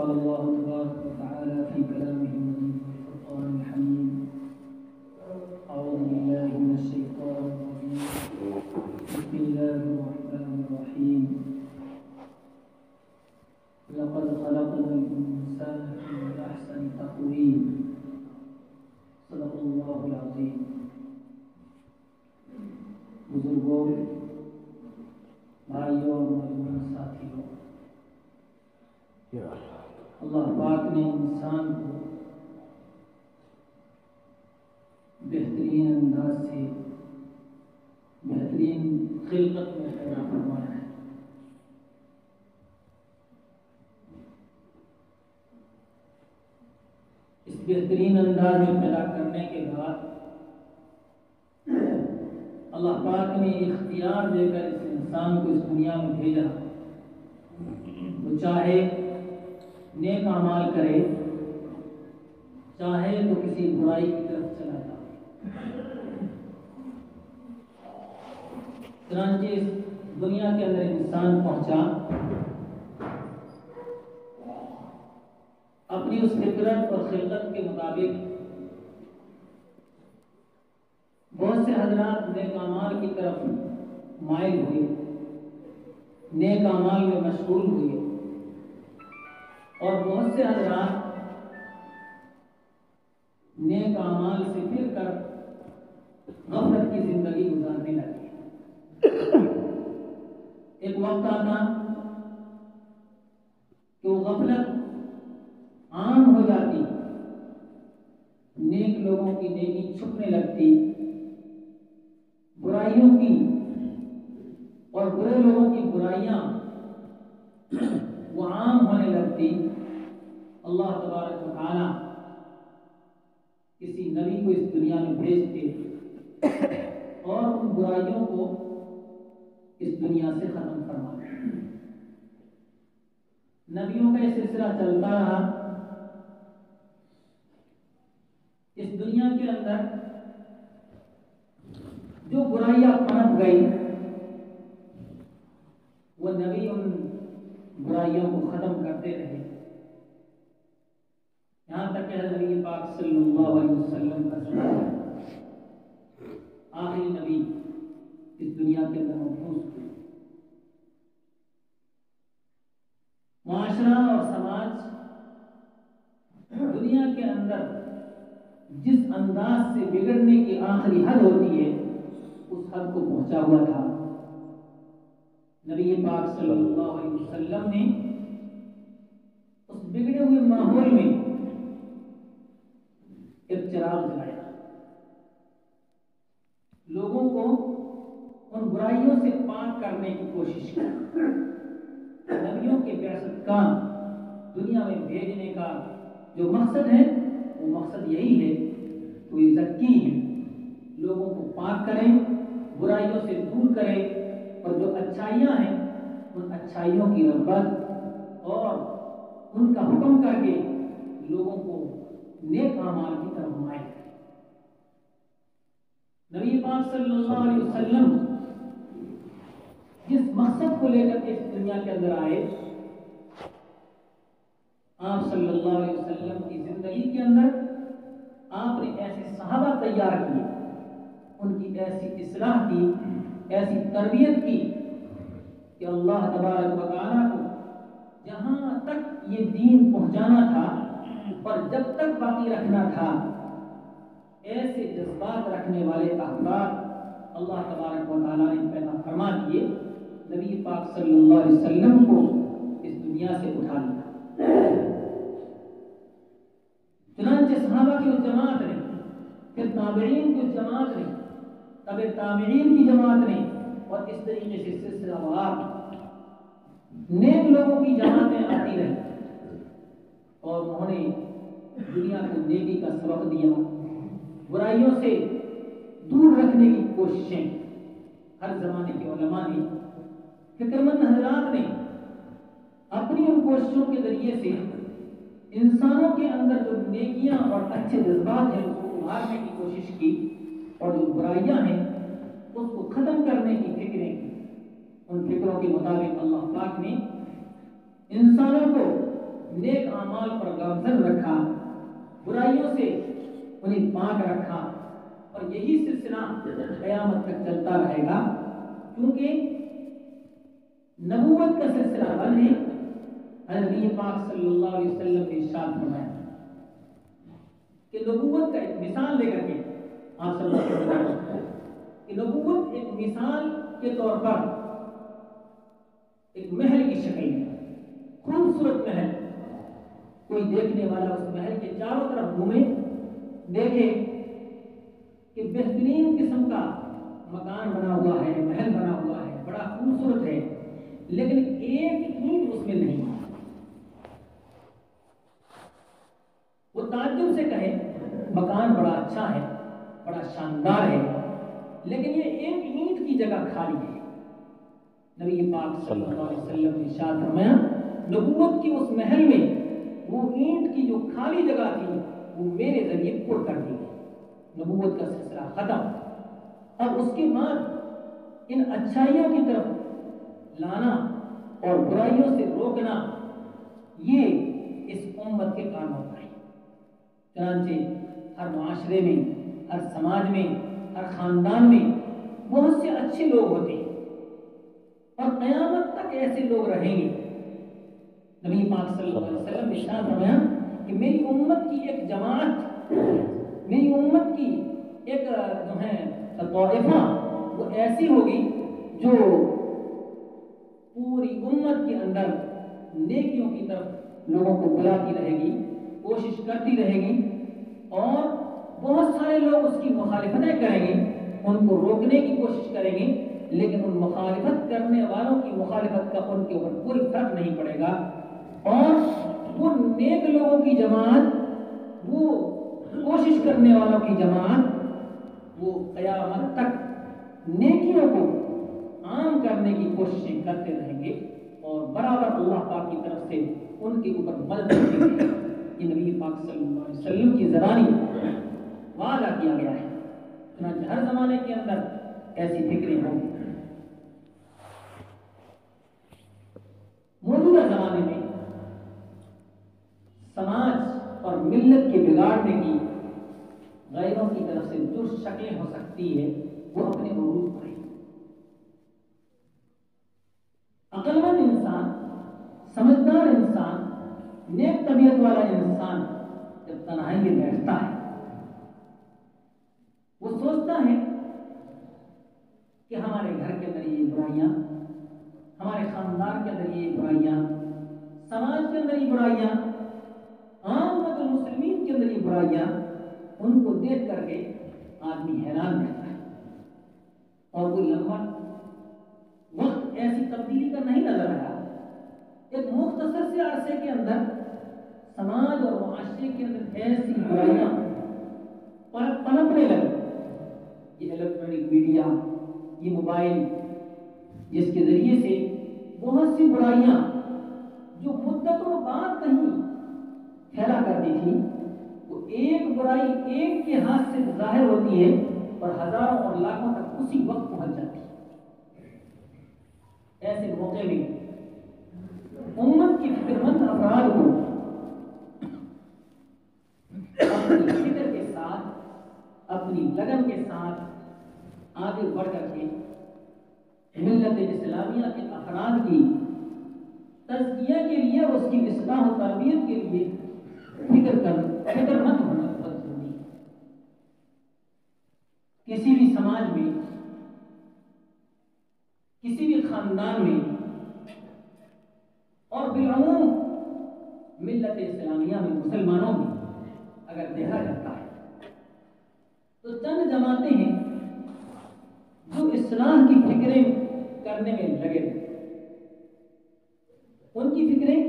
قال الله تبارك وتعالى في كلامه المجيد والفرقان الحميد أعوذ بالله من الشيطان الرجيم بسم الله الرحمن الرحيم لقد خلقنا الإنسان في أحسن تقويم صدق الله العظيم. بزرگوں، بھائیوں اور نوجوان ساتھیوں، اللہ پاک نے انسان کو بہترین انداز سے بہترین خلقت میں پیدا فرمایا ہے. اس بہترین انداز میں پیدا کرنے کے بعد اللہ پاک نے اختیار دے کر اس انسان کو اس دنیا میں بھیجا. وہ چاہے نیک اعمال کرے، چاہے تو کسی برائی کی طرف چلا جائے. چنانچہ اس دنیا کے اندر انسان پہنچا، اپنی اس فطرت اور خلقت کے مطابق بہت سے حضرات نیک اعمال کی طرف مائل ہوئے، نیک اعمال میں مشغول ہوئے، اور بہت سے حضرات نیک اعمال سے پھر کر غفلت کی زندگی گزارنے لگے. ایک وقت آتا کہ وہ غفلت عام ہو جاتی، نیک لوگوں کی نیکی چھپنے لگتی، برائیوں کی اور برے لوگوں کی برائیاں وہ عام ہونے لگتی. اللہ تبارک و تعالی کسی نبی کو اس دنیا میں بھیجتے اور ان برائیوں کو اس دنیا سے ختم فرماتے. نبیوں کا یہ سلسلہ چلتا رہا. اس دنیا کے اندر جو برائیاں پنپ گئی، وہ نبی ان برائیوں کو ختم کرتے رہے، یہاں تک کہ نبی پاک صلی اللہ علیہ وسلم کا زمانہ آخری نبی اس دنیا کے اندر مبعوث ہوئے. معاشرہ اور سماج دنیا کے اندر جس انداز سے بگڑنے کی آخری حد ہوتی ہے اس حد کو پہنچا ہوا تھا. نبی پاک صلی اللہ علیہ وسلم نے اس بگڑے ہوئے ماحول میں ایک چراغ جلایا، لوگوں کو ان برائیوں سے پاک کرنے کی کوشش کی. نبیوں کے بعثت کا دنیا میں بھیجنے کا جو مقصد ہے وہ مقصد یہی ہے کہ وہ زکی ہیں، لوگوں کو پاک کریں، برائیوں سے دور کریں، اور جو اچھائیاں ہیں ان اچھائیوں کی رغبت اور ان کا حکم کر کے لوگوں کو نیک اعمال کی طرف مائل کریں. نبی پاک صلی اللہ علیہ وسلم جس مقصد کو لے کر اس دنیا کے اندر آئے، آپ صلی اللہ علیہ وسلم کی زندگی کے اندر آپ نے ایسے صحابہ تیار کیے، ان کی ایسی اصلاح کی، ایسی تربیت کی کہ اللہ تبارک و تعالیٰ کو جہاں تک یہ دین پہنچانا تھا اور جب تک باقی رکھنا تھا، ایسے جذبات رکھنے والے افراد اللہ تبارک و تعالیٰ نے پیدا فرما دیے. نبی پاک صلی اللہ علیہ وسلم کو اس دنیا سے اٹھا لیا. چنانچہ صحابہ کی وہ جماعت نے، پھر تابعین کی جماعت نے، تبع تابعین کی جماعت نے، اور اس طریقے سے سلسلہ وار نیک لوگوں کی جماعتیں آتی رہی اور انہوں نے دنیا کو نیکی کا سبق دیا، برائیوں سے دور رکھنے کی کوششیں ہر زمانے کے علماء نے، فکرمند حضرات نے اپنی ان کوششوں کے ذریعے سے انسانوں کے اندر جو نیکیاں اور اچھے جذبات ہیں اس کو ابھارنے کی کوشش کی، اور جو برائیاں ہیں اس کو ختم کرنے کی فکریں کی. ان فکروں کے مطابق اللہ پاک نے انسانوں کو نیک اعمال پر گامزن رکھا، برائیوں سے انہیں پاک رکھا، اور یہی سلسلہ قیامت تک چلتا رہے گا، کیونکہ نبوت کا سلسلہ بند ہے۔ نبی پاک صلی اللہ علیہ وسلم نے ارشاد فرمایا کہ نبوت کا ایک مثال لے کر کے آپ صلی اللہ علیہ وسلم کہ نبوت ایک مثال کے طور پر ایک محل کی شکل میں، خوبصورت محل، کوئی دیکھنے والا اس محل کے چاروں طرف گھومے، دیکھے کہ بہترین قسم کا مکان بنا ہوا ہے، محل بنا ہوا ہے، بڑا خوبصورت ہے، لیکن ایک اینٹ اس میں نہیں ہے۔ وہ تعجب سے کہے مکان بڑا اچھا ہے، بڑا شاندار ہے، لیکن یہ ایک اینٹ کی جگہ خالی ہے۔ نبی پاک صلی اللہ علیہ وسلم نے ارشاد فرمایا نبوت کی اس محل میں وہ اینٹ کی جو خالی جگہ تھی وہ میرے ذریعے پر کر دی گئی۔ نبوت کا سلسلہ ختم، اور اس کے بعد ان اچھائیوں کی طرف لانا اور برائیوں سے روکنا یہ اس امت کے کام ہوتا ہے۔ چنانچہ ہر معاشرے میں، ہر سماج میں، ہر خاندان میں بہت سے اچھے لوگ ہوتے ہیں، اور قیامت تک ایسے لوگ رہیں گے۔ نبی پاک صلی اللہ علیہ وسلم نے ارشاد فرمایا کہ میری امت کی ایک جماعت، میری امت کی ایک جو ہے طائفہ وہ ایسی ہوگی جو پوری امت کے اندر نیکیوں کی طرف لوگوں کو بلاتی رہے گی، کوشش کرتی رہے گی، اور بہت سارے لوگ اس کی مخالفتیں کریں گے، ان کو روکنے کی کوشش کریں گے، لیکن ان مخالفت کرنے والوں کی مخالفت کا ان کے اوپر کوئی فرق نہیں پڑے گا، اور وہ نیک لوگوں کی جماعت، وہ کوشش کرنے والوں کی جماعت، وہ قیامت تک نیکیوں کو عام کرنے کی کوششیں کرتے رہیں گے، اور برابر اللہ پاک کی طرف سے ان کے اوپر مدد ملے گی۔ یہ نبی پاک صلی اللہ علیہ وسلم کی زبانی وعدہ کیا گیا ہے، چنانچہ ہر زمانے کے اندر ایسی فکریں ہوں گی۔ موجودہ زمانے میں سماج اور ملت کے بگاڑنے کی غیروں کی طرف سے جو شکلیں ہو سکتی ہے وہ اپنے عروج پر ہے۔ عقل مند انسان، سمجھدار انسان، نیک طبیعت والا انسان جب تنہائی میں بیٹھتا ہے وہ سوچتا ہے کہ ہمارے گھر کے اندر یہ برائیاں، ہمارے خاندان کے اندر یہ برائیاں، سماج کے اندر یہ برائیاں، عامت المسلمین کے اندر یہ برائیاں، ان کو دیکھ کر کے آدمی حیران رہتا ہے، اور کوئی لمبا وقت ایسی تبدیلی کا نہیں نظر آیا۔ ایک مختصر سے عرصے کے اندر سماج اور معاشرے کے اندر ایسی برائیاں پنپنے لگی۔ یہ الیکٹرانک میڈیا، یہ موبائل، جس کے ذریعے سے بہت سی برائیاں جو مدتوں بعد کہیں پھیلا کرتی تھی، وہ ایک برائی ایک کے ہاتھ سے ظاہر ہوتی ہے اور ہزاروں اور لاکھوں تک اسی وقت پہنچ جاتی ہے۔ ایسے موقع میں امت کی فکر مند افراد کو اپنی فکر کے ساتھ، اپنی لگن کے ساتھ آگے بڑھ کر کے ملت اسلامیہ کے افراد کی تزکیہ کے لیے، اس کی اصلاح و تربیت کے لیے فکر مند ہونا بہت ضروری ہے۔ کسی بھی سماج میں، کسی بھی خاندان میں، اور بالعموم ملت اسلامیہ میں، مسلمانوں میں اگر دیکھا جاتا ہے تو چند جماعتیں ہیں جو اصلاح کی فکریں کرنے میں لگے تھے۔ ان کی فکریں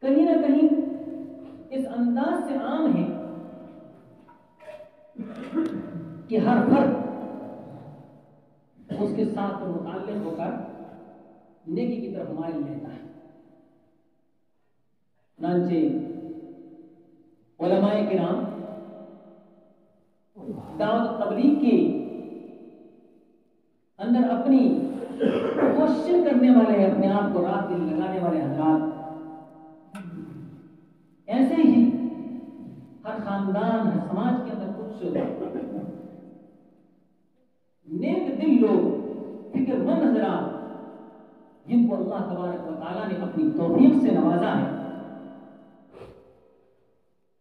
کہیں نہ کہیں اس انداز سے عام ہیں کہ ہر فرد اس کے ساتھ متعلق ہو کر نیکی کی طرف مائل رہتا ہے۔ چنانچہ علماء کرام دعوت تبلیغ کے اندر اپنی کوشش کرنے والے، اپنے آپ کو رات دن لگانے والے حضرات، ایسے ہی ہر خاندان، ہر سماج کے اندر کچھ نیک دل لوگ، فکر مند حضرات، جن کو اللہ تبارک و تعالیٰ نے اپنی توفیق سے نوازا ہے،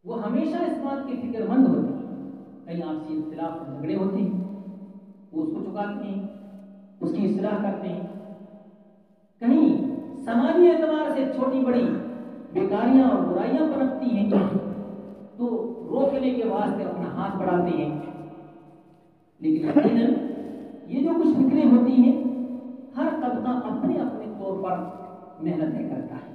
وہ ہمیشہ اس بات کی فکر مند ہوتے ہیں، کہیں آپسی اختلاف اور جھگڑے ہوتے ہیں، وہ اس کو چکاتے ہیں، اس کی اصلاح کرتے ہیں، کہیں سماجی اعتبار سے چھوٹی بڑی بیکاریاں اور برائیاں پنپتی ہیں تو روکنے کے واسطے اپنا ہاتھ بڑھاتے ہیں، لیکن یقیناً یہ جو کچھ فکریں ہوتی ہیں، ہر طبقہ اپنے اپنے طور پر محنتیں کرتا ہے،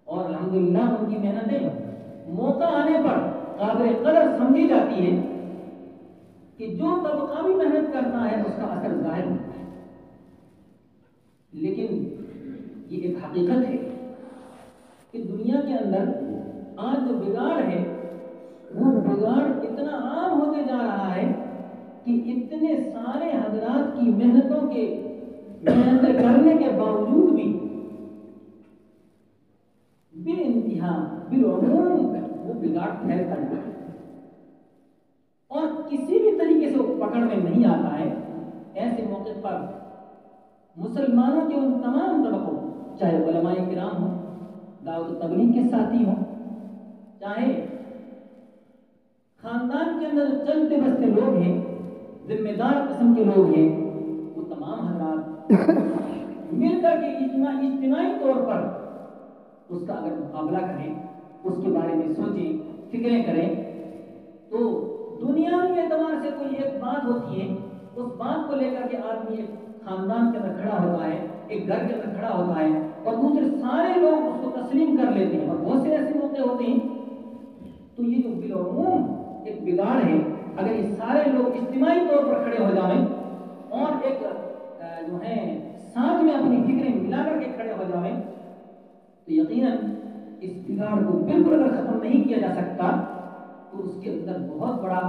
اور الحمدللہ ان کی محنتیں موقع آنے پر قابل قدر سمجھی جاتی ہے کہ جو طبقہ بھی محنت کرتا ہے اس کا اثر ظاہر ہوتا ہے، لیکن یہ ایک حقیقت ہے کہ دنیا کے اندر آج جو بگاڑ ہے، وہ بگاڑ اتنا عام ہوتے جا رہا ہے کہ اتنے سارے حضرات کی محنت کرنے کے باوجود بھی بے انتہا بالعموم وہ بگاڑ پھیلتا ہے اور کسی بھی طریقے سے وہ پکڑ میں نہیں آتا ہے۔ ایسے موقع پر مسلمانوں کے ان تمام طبقوں، چاہے علماء کرام ہوں، دعوت و تبلیغ کے ساتھی ہوں، چاہے خاندان کے اندر چلتے بستے لوگ ہیں، ذمہ دار قسم کے لوگ ہیں، وہ تمام حضرات مل کر کے اجتماعی طور پر اس کا اگر مقابلہ کریں، اس کے بارے میں سوچیں، فکریں کریں، تو دنیاوی اعتبار سے کوئی ایک بات ہوتی ہے، اس بات کو لے کر کے آدمی ایک خاندان کے اندر کھڑا ہوتا ہے، ایک گھر کے اندر کھڑا ہوتا ہے، اور دوسرے سارے لوگ اس کو تسلیم کر لیتے ہیں، اور بہت سے ایسے موقع ہوتے ہیں۔ تو یہ جو بالعموم ایک بگاڑ ہے، اگر یہ سارے لوگ اجتماعی طور پر کھڑے ہو جائیں اور ایک جو ہے ساتھ میں اپنی فکریں ملا کر کے کھڑے ہو جائیں، تو یقیناً اس بگاڑ کو بالکل اگر ختم نہیں کیا جا سکتا تو اس کے اندر بہت بڑا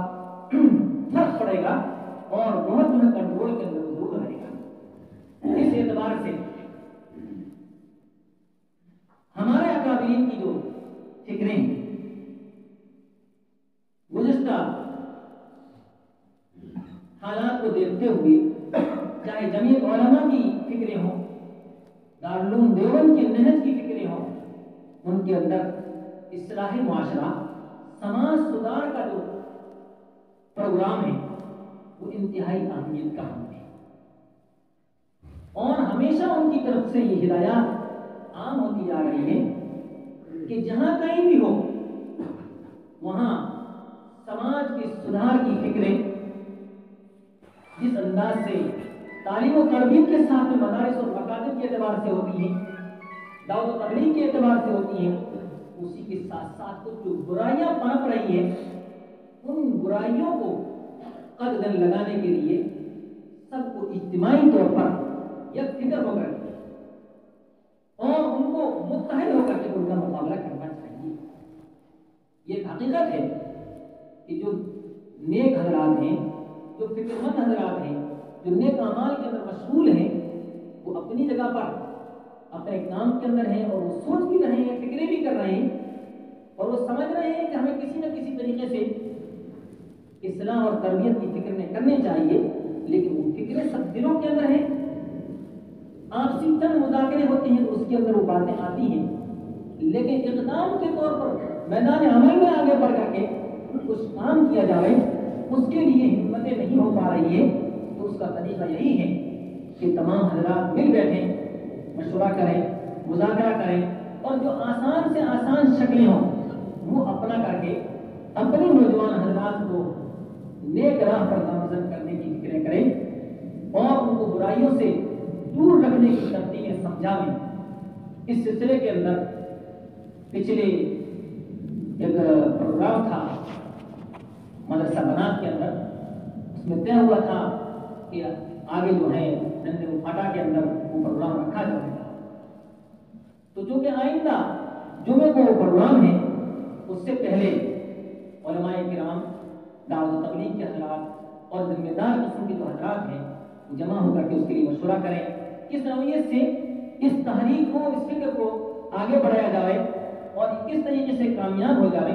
فرق پڑے گا اور بہت جو ہے کنٹرول کے اندر ضرور رہے گا۔ اس اعتبار سے ہمارے اکابرین کی جو فکریں گزشتہ حالات کو دیکھتے ہوئے، چاہے جمعیت علماء کی فکریں ہوں، دارالعلوم دیوبند کے نہج کی فکریں ہوں، ان کے اندر اصلاح معاشرہ، سماج سدھار کا جو پروگرام ہے وہ انتہائی اہمیت کا حامل ہے، اور ہمیشہ ان کی طرف سے یہ ہدایات عام ہوتی جا رہی ہے کہ جہاں کہیں بھی ہو وہاں سماج کے سدھار کی فکریں جس انداز سے تعلیم و تربیت کے ساتھ میں مدارس اور مکاتب کے اعتبار سے ہوتی ہیں، دعوت و تبلیغ کے اعتبار سے ہوتی ہیں، اسی کے ساتھ ساتھ کچھ جو برائیاں پنپ رہی ہیں، ان برائیوں کو قدغن لگانے کے لیے سب کو اجتماعی طور پر یک فکر ہو کر اور ان کو متحد ہو کر کے ان کا مقابلہ کرنا چاہیے۔ یہ ایک حقیقت ہے کہ جو نیک حضرات ہیں، جو فکر مند حضرات ہیں، جو نیک اعمال کے اندر مشغول ہیں، وہ اپنی جگہ پر اپنے کام کے اندر ہیں، اور وہ سوچ بھی رہے ہیں، فکریں بھی کر رہے ہیں، اور وہ سمجھ رہے ہیں کہ ہمیں کسی نہ کسی طریقے سے اصلاح اور تربیت کی فکریں کرنی چاہیے، لیکن وہ فکریں سب دلوں کے اندر ہیں۔ آپسی چند مذاکرے ہوتے ہیں تو اس کے اندر وہ باتیں آتی ہیں، لیکن اقدام کے طور پر میدان عمل میں آگے بڑھ کر کے کچھ کام کیا جائے، اس کے لیے ہمتیں نہیں ہو پا رہی ہے۔ تو اس کا طریقہ یہی ہے کہ تمام حضرات مل بیٹھیں، مشورہ کریں، مذاکرہ کریں، اور جو آسان سے آسان شکلیں ہوں وہ اپنا کر کے اپنے نوجوان حضرات کو نیک راہ پر گامزن کرنے کی فکریں کریں اور ان کو برائیوں سے دور رکھنے کی ترتیبیں سمجھائیں۔ اس سلسلے کے اندر پچھلے ایک پروگرام تھا مدرسہ بنات کے اندر، اس میں طے ہوا تھا کہ آگے جو ہے نندے پھاٹا کے اندر وہ پروگرام رکھا جائے گا۔ تو جو کہ آئندہ جمعے کو وہ پروگرام ہے، اس سے پہلے علماء کرام، دعوت و تبلیغ کے حضرات اور ذمہ دار قسم کے جو حضرات ہیں وہ جمع ہو کر کے اس کے لیے مشورہ کریں کس نوعیت سے اس تحریک کو، اس فکر کو آگے بڑھایا جائے اور کس طریقے سے کامیاب ہو جائے،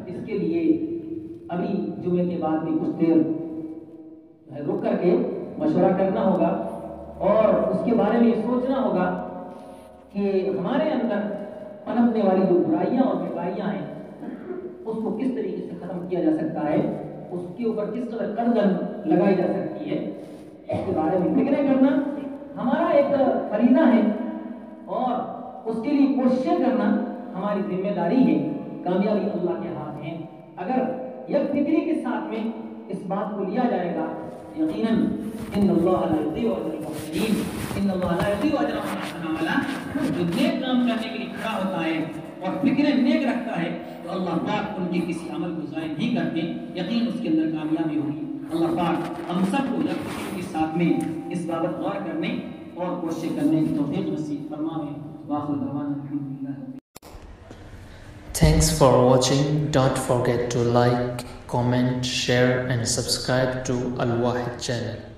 اس کے لیے ابھی جمعے کے بعد بھی کچھ دیر رک کر کے مشورہ کرنا ہوگا اور اس کے بارے میں سوچنا ہوگا کہ ہمارے اندر پنپنے والی جو برائیاں اور بیکاریاں ہیں اس کو کس طریقے سے ختم کیا جا سکتا ہے، اس کے اوپر کس طرح قدم لگائی جا سکتی ہے، اس کے بارے میں فکریں کرنا ہمارا ایک فریضہ ہے اور اس کے لیے کوششیں کرنا ہماری ذمہ داری ہے۔ کامیابی اللہ کے ہاتھ ہے۔ اگر یک فکری کے ساتھ میں اس بات کو لیا جائے گا، یقیناً ان اللہ لا یضیع اجر المحسنین، ان اللہ لا یضیع اجر من احسن عملا، جو نیک کام کرنے کے لیے کھڑا ہوتا ہے اور فکریں نیک رکھتا ہے تو اللہ پاک ان کے کسی عمل کو ضائع نہیں کرتے، یقین اس کے اندر کامیابی ہوگی۔ اللہ پاک ہم سب کو یک فکری کے ساتھ میں اس بابت غور کرنے اور کوشش کرنے کی توفیق نصیب فرمائے۔ وآخر دعوانا الحمدللہ۔ Thanks for watching. Don't forget to like, comment, share and subscribe to Al Wahid channel.